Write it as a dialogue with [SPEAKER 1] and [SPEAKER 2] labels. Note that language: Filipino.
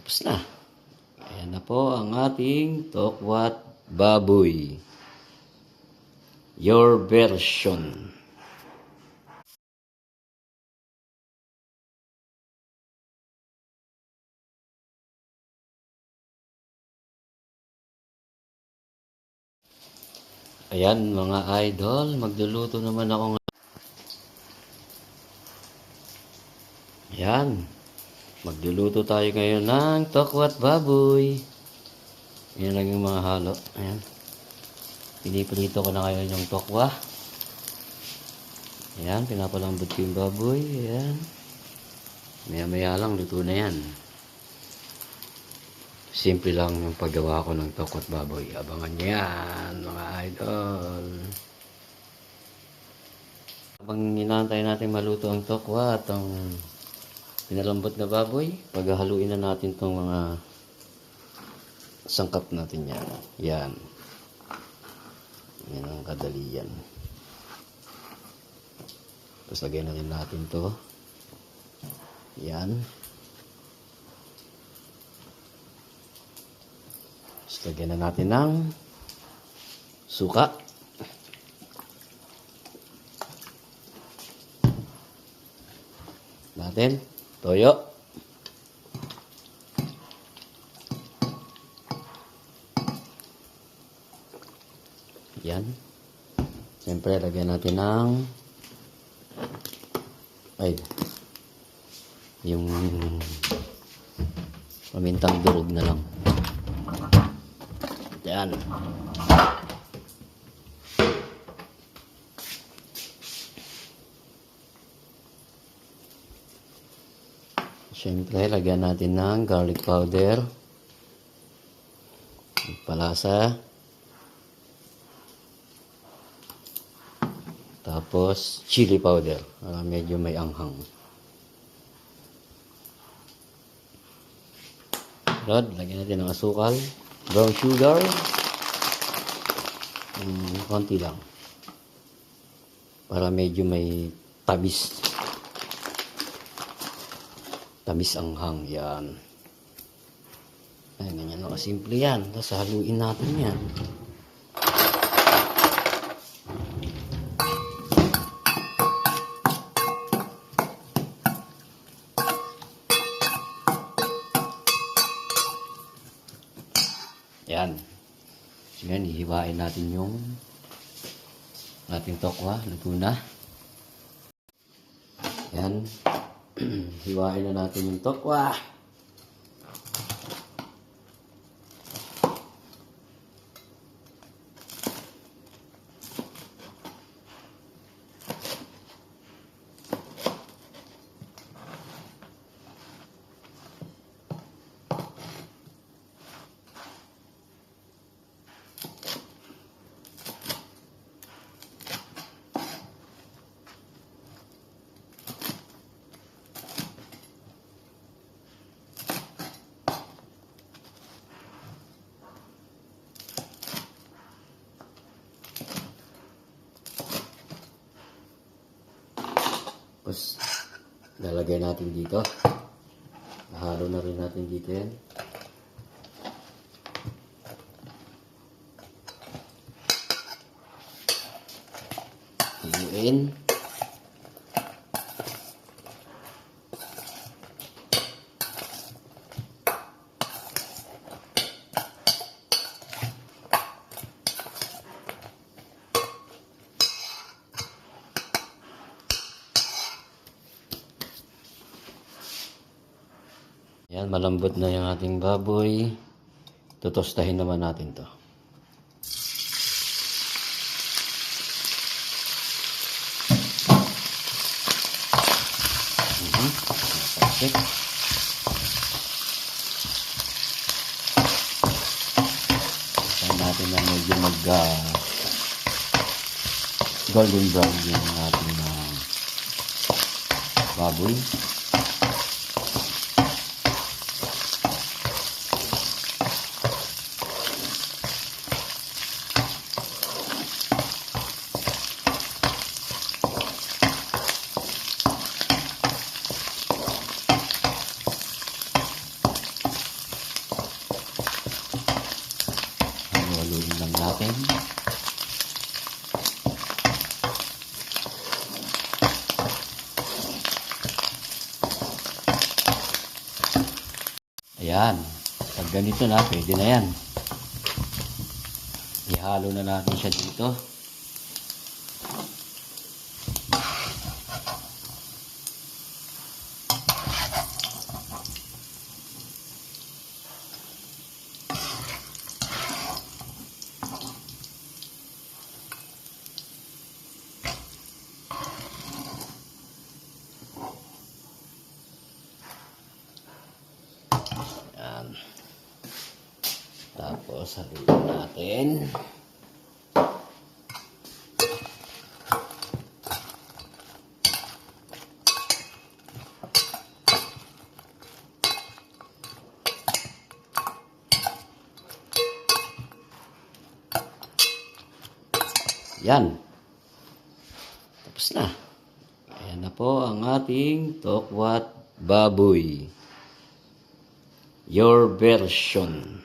[SPEAKER 1] Tapos na. Ayan na po ang ating tokwat baboy. Your version. Ayan mga idol, magluluto naman ako ngayon. Ayan, magluluto tayo ngayon ng tokwat baboy. Ayan lang yung mga halo. Ayan. Piniprito ko na ngayon yung tokwa. Ayan, pinapalambot ko yung baboy. Ayan. Maya-maya lang, luto na yan. Simple lang yung paggawa ko ng tokwat baboy. Abangan nyo yan, mga idol. Habang hinahantay natin maluto ang tokwa at ang pinalambot na baboy, paghahaluin na natin itong mga sangkap natin yan. Yan. Yan ang kadali yan. Tapos lagyan natin to. Yan. Tapos lagyan na natin ng suka. Natin toyo. Yan. Siyempre, lagyan natin ng yung pamintang durog na lang. Yan. Siyempre, lagyan natin ng garlic powder. Palasa. Tapos, chili powder. Para medyo may anghang. Rod, lagyan natin ng asukal. Brown sugar. Konti lang. Para medyo may tamis. Tamis anghang. Yan. Ay, ganyan na kasimple yan. Tapos, haluin natin yan. Yan. So yan, ihiwain natin yung ating tokwa. Luto na. Yan. Hiwain na natin yung tokwa. Tapos, lalagay natin dito. Halo na rin natin dito yan. Haluin. Yan, malambot na yung ating baboy. Tutostahin naman natin to. Perfect. Tutostahin natin na medyo golden brown yung ating baboy. natin. Ayan. Pag ganito na, pwede na yan. Ihalo na natin siya dito. Ayan. Tapos, haluin natin. Yan. Tapos na. Ayan na po ang ating tokwat baboy. Your version.